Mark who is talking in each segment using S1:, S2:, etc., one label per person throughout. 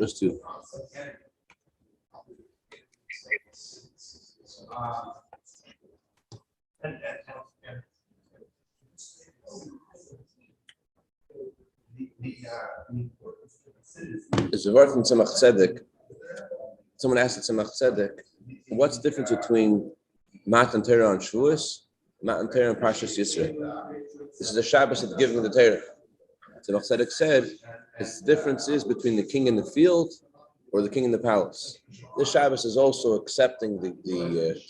S1: Just two. It's a word from Tzemach Tzedek. Someone asked Tzemach Tzedek, what's the difference between Matan Torah and Shavuos, Matan Torah and Parshas Yisro? This is the Shabbos of the giving of the Torah. Tzemach Tzedek said, the difference is between the king in the field or the king in the palace. This Shabbos is also accepting the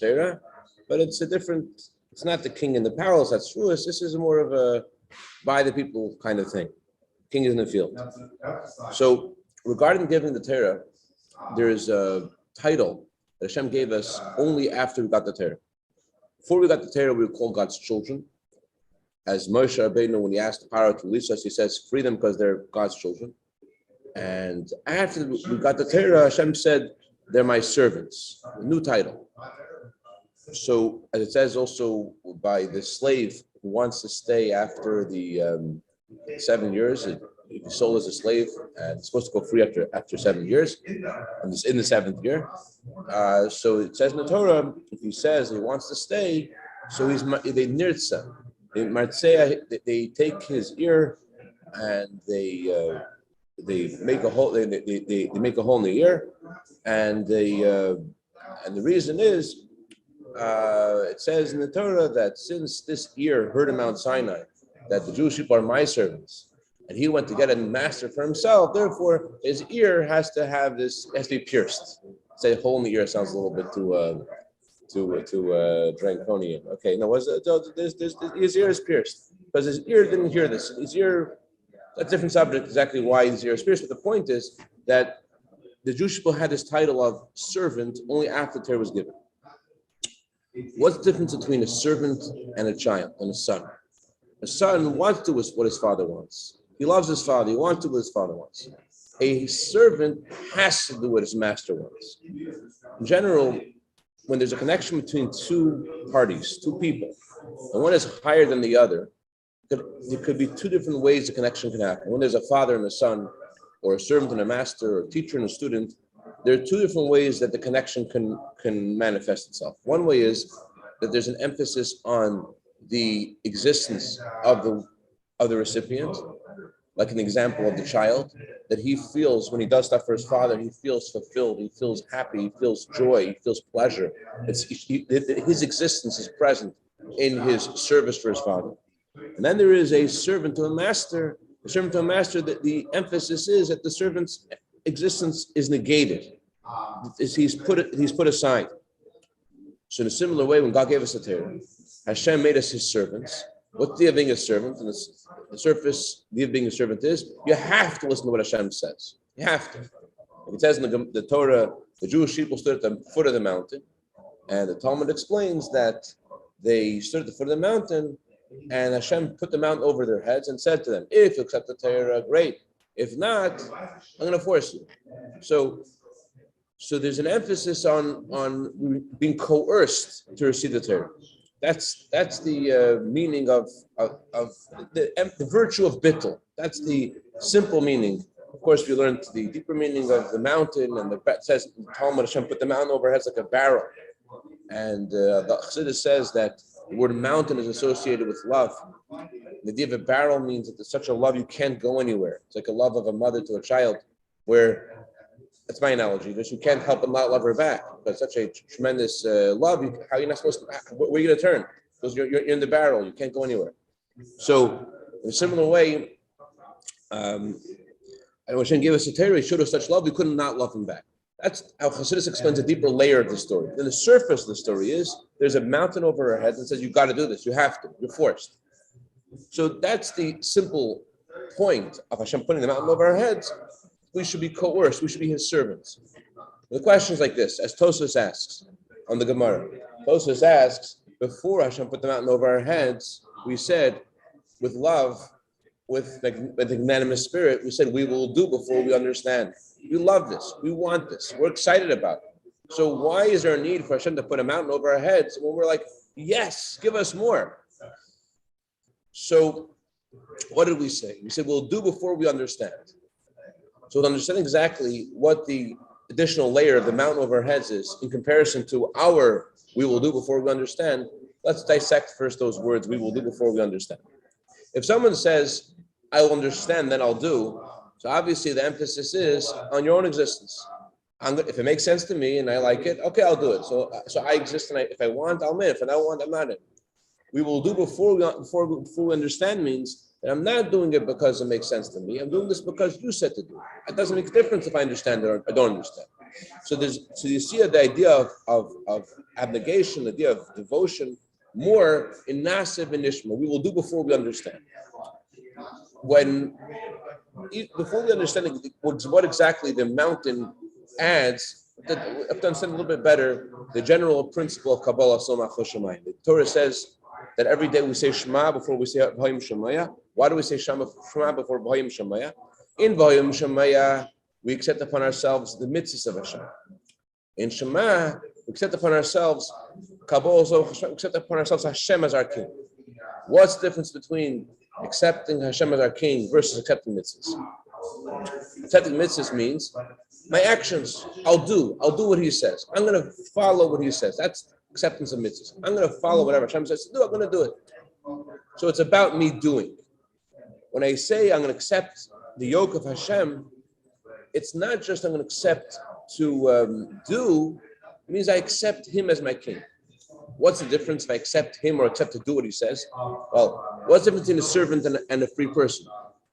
S1: Torah, but it's a different, it's not the king in the palace, that's Shavuos. This is more of a by the people kind of thing. King is in the field. So regarding giving the Torah, there is a title that Hashem gave us only after we got the Torah. Before we got the Torah, we were called God's children. As Moshe Rabbeinu, when he asked Pharaoh to release us, he says, free them because they're God's children. And after we got the Torah, Hashem said, they're my servants. A new title. So, as it says also by the slave who wants to stay after the 7 years, if he's sold as a slave and he's supposed to go free after 7 years, and it's in the 7th year. So it says in the Torah, if he says he wants to stay, so they nirtza. They take his ear and they make a hole. They make a hole in the ear, and the reason is it says in the Torah that since this ear heard in Mount Sinai that the Jewish people are my servants, and he went to get a master for himself, therefore his ear has to be pierced. Say hole in the ear sounds a little bit too draconian. Okay, no, his ear is pierced because his ear didn't hear this. His ear, that's a different subject exactly why his ear is pierced. But the point is that the Jewish people had this title of servant only after the Torah was given. What's the difference between a servant and a child and a son? A son wants to do what his father wants. He loves his father. He wants to do what his father wants. A servant has to do what his master wants. In general, when there's a connection between two parties, two people, and one is higher than the other, there could be two different ways the connection can happen. When there's a father and a son, or a servant and a master, or a teacher and a student, there are two different ways that the connection can manifest itself. One way is that there's an emphasis on the existence of the recipient, like an example of the child, that he feels when he does stuff for his father, he feels fulfilled, he feels happy, he feels joy, he feels pleasure. His existence is present in his service for his father. And then there is a servant to a master. A servant to a master, that the emphasis is that the servant's existence is negated. He's put aside. So in a similar way, when God gave us the Torah, Hashem made us his servants. What's the idea of being a servant? And the surface, the idea of being a servant is you have to listen to what Hashem says. You have to. Like it says in the Torah, the Jewish people stood at the foot of the mountain, and the Talmud explains that they stood at the foot of the mountain, and Hashem put the mountain over their heads and said to them, if you accept the Torah, great. If not, I'm going to force you. So there's an emphasis on being coerced to receive the Torah. That's the meaning of the virtue of bittul. That's the simple meaning. Of course, if you learn the deeper meaning of the mountain, and it says in the Talmud, Hashem put the mountain over her heads like a barrel. And the Chassidic says that the word mountain is associated with love. The idea of a barrel means that there's such a love you can't go anywhere. It's like a love of a mother to a child, where that's my analogy, because you can't help but not love her back. But such a tremendous love, how are you not supposed to? Where are you going to turn? Because you're in the barrel, you can't go anywhere. So, in a similar way, and when Hashem gave us a Torah, he showed us such love, we couldn't not love him back. That's how Chassidus explains a deeper layer of the story. Then the surface of the story is there's a mountain over our heads and says, you've got to do this, you have to, you're forced. So that's the simple point of Hashem putting the mountain over our heads. We should be coerced, we should be his servants. And the question is like this, as Tosfos asks on the Gemara. Tosfos asks, before Hashem put the mountain over our heads, we said, with love, with magnanimous spirit, we said we will do before we understand. We love this. We want this. We're excited about it. So why is there a need for Hashem to put a mountain over our heads when we're like, yes, give us more? So what did we say? We said we'll do before we understand. So to understand exactly what the additional layer of the mountain over our heads is in comparison to our we will do before we understand, let's dissect first those words, we will do before we understand. If someone says, I will understand, then I'll do, so obviously the emphasis is on your own existence. If it makes sense to me and I like it, okay, I'll do it. So I exist, and if I want, I'm in. If I don't want, I'm not in. We will do before we understand means that I'm not doing it because it makes sense to me. I'm doing this because you said to do it. It doesn't make a difference if I understand it or I don't understand. So you see the idea of abnegation, the idea of devotion, more in Nasiv and Ishma. We will do before we understand. Before we understand what exactly the mountain adds, I have to understand a little bit better the general principle of Kabbalah Somach Shemayim. The Torah says that every day we say Shema before we say V'hayim Shemaya. Why do we say Shema before V'hayim Shemaya? In V'hayim Shemaya, we accept upon ourselves the mitzvahs of Hashem. In Shema, we accept upon ourselves Kabbalah, also accept upon ourselves Hashem as our king. What's the difference between accepting Hashem as our king versus accepting mitzvahs? Accepting mitzvahs means my actions. I'll do what he says. I'm going to follow what he says. That's acceptance of mitzvahs. I'm going to follow whatever Hashem says to do. I'm going to do it. So it's about me doing. When I say I'm going to accept the yoke of Hashem, it's not just I'm going to accept to do. It means I accept him as my king. What's the difference if I accept him or accept to do what he says? Well, what's the difference between a servant and a free person?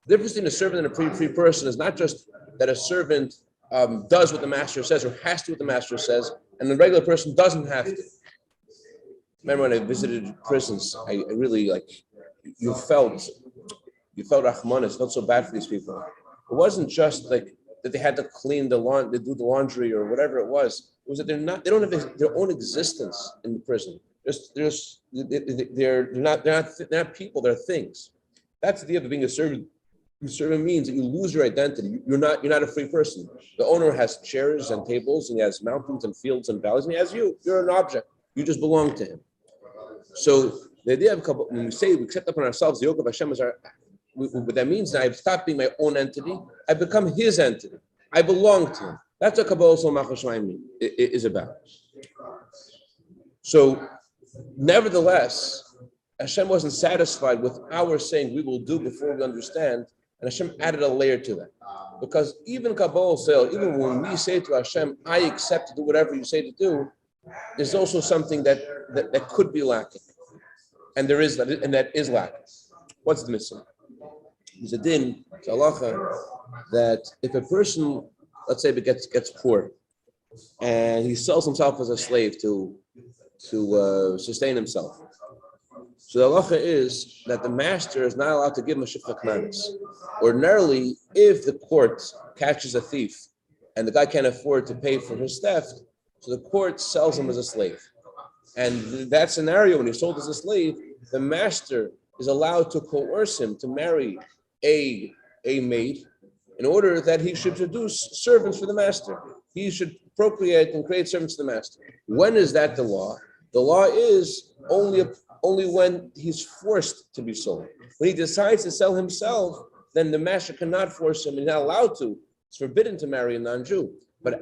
S1: The difference between a servant and a free person is not just that a servant does what the master says or has to what the master says, and the regular person doesn't have to. Remember when I visited prisons, I really you felt Rahmanis, not so bad for these people. It wasn't just like that they had to clean the laundry, do the laundry or whatever it was. It was that they don't have their own existence in the prison. They're not people, they're things. That's the idea of being a servant. Servant means that you lose your identity. You're not a free person. The owner has chairs and tables, and he has mountains and fields and valleys, and he has you. You're an object. You just belong to him. So the idea of when we say we accept upon ourselves the yoke of Hashem as our, what that means is I've stopped being my own entity. I've become his entity. I belong to him. That's what Kabbalah Somach Shemayim is about. So, nevertheless, Hashem wasn't satisfied with our saying we will do before we understand, and Hashem added a layer to that. Because even Kabbalah says, even when we say to Hashem, I accept to do whatever you say to do, there's also something that could be lacking. And that is lacking. What's the missing? There's a din, it's halacha, that if a person, let's say, gets poor, and he sells himself as a slave to sustain himself. So the halacha is that the master is not allowed to give him a shifcha knanis. Ordinarily, if the court catches a thief and the guy can't afford to pay for his theft, so the court sells him as a slave. And in that scenario, when he's sold as a slave, the master is allowed to coerce him to marry a maid in order that he should produce servants for the master. He should procreate and create servants for the master. When is that the law? The law is only when he's forced to be sold. When he decides to sell himself, then the master cannot force him. He's not allowed to. It's forbidden to marry a non-Jew. But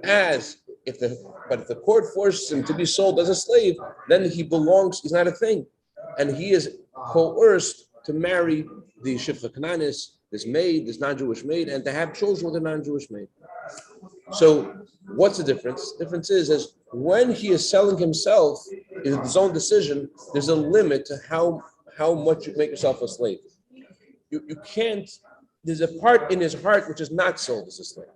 S1: if the court forces him to be sold as a slave, then he belongs. He's not a thing, and he is coerced to marry the shifcha knanis, this maid, this non-Jewish maid, and to have children with a non-Jewish maid. So, what's the difference? The difference is when he is selling himself, is his own decision. There's a limit to how much you can make yourself a slave. You can't. There's a part in his heart which is not sold as a slave.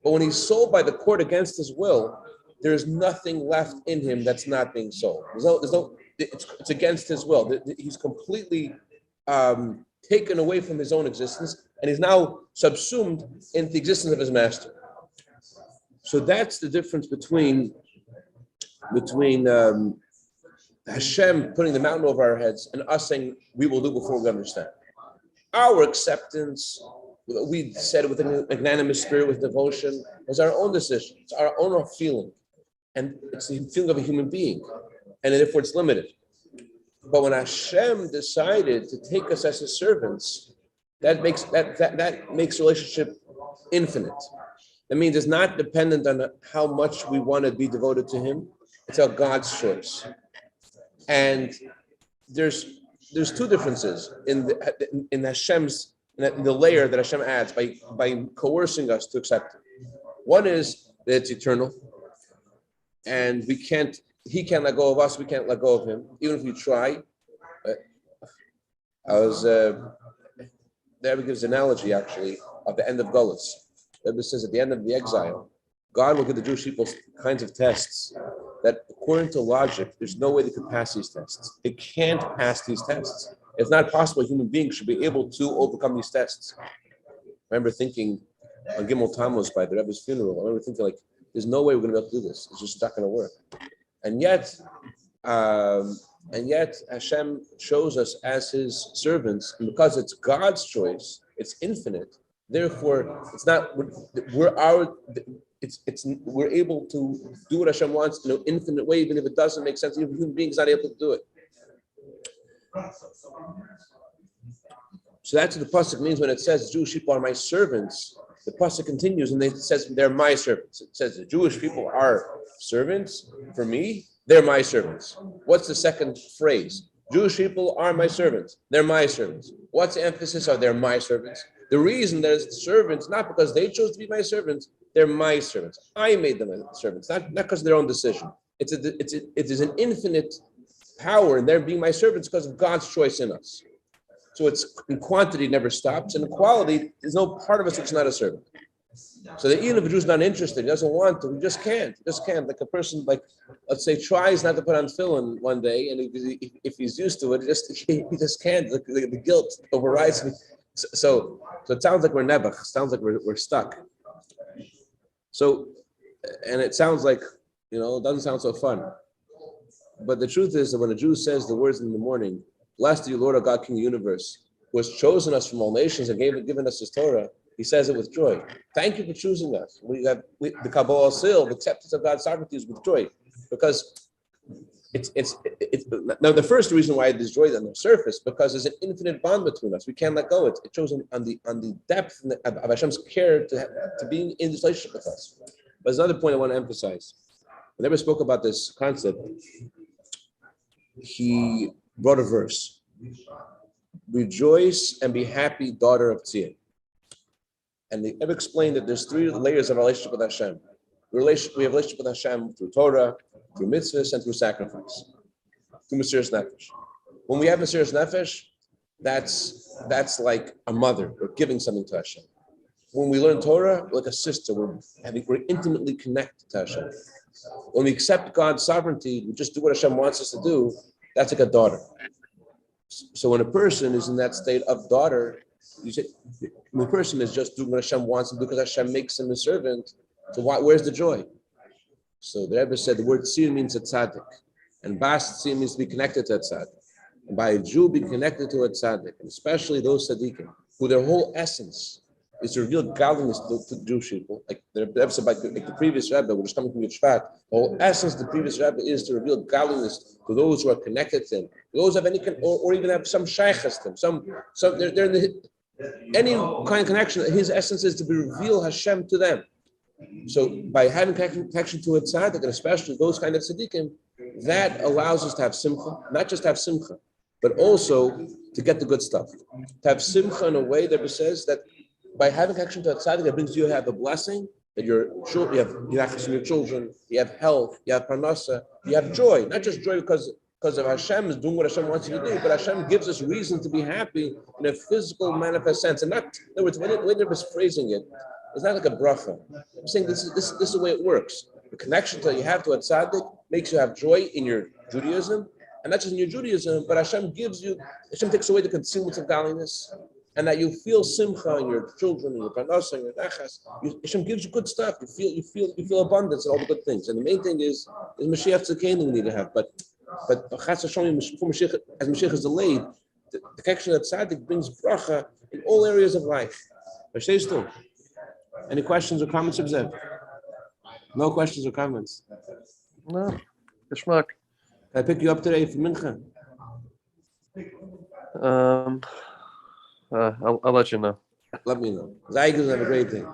S1: But when he's sold by the court against his will, there's nothing left in him that's not being sold. It's against his will. He's completely taken away from his own existence, and he's now subsumed into the existence of his master. So that's the difference between Hashem putting the mountain over our heads and us saying we will do before we understand. Our acceptance, we said with an magnanimous spirit, with devotion, was our own decision. It's our own feeling. And it's the feeling of a human being. And therefore it's limited. But when Hashem decided to take us as his servants, that makes relationship infinite. That means it's not dependent on how much we want to be devoted to Him. It's a God's choice. And there's two differences in Hashem's in the layer that Hashem adds by coercing us to accept it. One is that it's eternal, and He can't let go of us, we can't let go of Him, even if we try. The Rebbe gives an analogy actually of the end of Golus. The Rebbe says at the end of the exile, God will give the Jewish people kinds of tests that, according to logic, there's no way they could pass these tests. They can't pass these tests. It's not possible a human being should be able to overcome these tests. I remember thinking on Gimel Tammuz by the Rebbe's funeral, I remember thinking like, there's no way we're going to be able to do this. It's just not going to work. And yet Hashem shows us as His servants, and because it's God's choice, it's infinite. Therefore, it's not we're able to do what Hashem wants in an infinite way, even if it doesn't make sense. Even a human being is not able to do it. So that's what the pasuk means when it says Jewish people are my servants. The pasuk continues and it says they're my servants. It says the Jewish people are servants for me. They're my servants. What's the second phrase? Jewish people are my servants. They're my servants. What's the emphasis of they're my servants? The reason there's servants, not because they chose to be my servants, they're my servants. I made them servants, not because of their own decision. It is an infinite power in their being my servants because of God's choice in us. So it's in quantity never stops, and in quality, there's no part of us which is not a servant. So that even if a Jew's not interested, he doesn't want to, he just can't. Like a person, like let's say, tries not to put on tefillin one day, and if he's used to it, he just can't. The guilt overrides me. So it sounds like we're nebuch. It sounds like we're stuck. So, and it sounds like it doesn't sound so fun. But the truth is that when a Jew says the words in the morning, "Blessed are you, Lord of God, King of the universe, who has chosen us from all nations and given us His Torah," he says it with joy. Thank you for choosing us. We have the Kabbalah Sil, the acceptance of God's sovereignty is with joy, because it's now the first reason why there's joy on the surface, because there's an infinite bond between us. We can't let go. It shows on the depth of Hashem's care to being in this relationship with us. But there's another point I want to emphasize. I never spoke about this concept. He brought a verse: "Rejoice and be happy, daughter of Tzion." And they ever explained that there's three layers of our relationship with Hashem. We have a relationship with Hashem through Torah, through mitzvahs, and through sacrifice, through Mesiras Nefesh. When we have Mesiras Nefesh, that's like a mother. We're giving something to Hashem. When we learn Torah, we're like a sister. We're intimately connected to Hashem. When we accept God's sovereignty, we just do what Hashem wants us to do. That's like a daughter. So when a person is in that state of daughter, when a person is just doing what Hashem wants him because Hashem makes him a servant, so where's the joy? So the Rebbe said the word tzir means a tzaddik, and bas tzir means to be connected to a tzaddik. And by a Jew being connected to a tzaddik, and especially those tzaddikim, who their whole essence is to reveal godliness to Jewish people, like the Rebbe said, like the previous Rebbe, which is coming from Yitzhak, the whole essence of the previous Rebbe is to reveal godliness to those who are connected to him, those who have any, or even have some shaykhs to him, some they're in the any kind of connection. His essence is to reveal Hashem to them. So by having connection to a tzaddik, and especially those kind of tzaddikim, that allows us to have simcha, not just have simcha, but also to get the good stuff. To have simcha in a way that it says that by having connection to a tzaddik, that brings you to have a blessing, that you have access to your children, you have health, you have parnasa, you have joy, not just joy because of Hashem is doing what Hashem wants you to do, but Hashem gives us reason to be happy in a physical, manifest sense. And not, in other words, when they're phrasing it, it's not like a bracha. I'm saying this is the way it works. The connection that you have to a tzaddik makes you have joy in your Judaism, and not just in your Judaism, but Hashem takes away the concealments of godliness, and that you feel simcha in your children, in your parnasa, in your nachas. Hashem gives you good stuff. You feel abundance and all the good things. And the main thing is Mashiach Tzidkeinu we need to have, But Chas Hashem, before Mashiach, as Mashiach is delayed, the connection of tzaddik brings bracha in all areas of life. Any questions or comments, Zev? No questions or comments?
S2: No. Geschmack.
S1: Can I pick you up today for Mincha?
S2: I'll let you know.
S1: Let me know. Zaygus have a great day.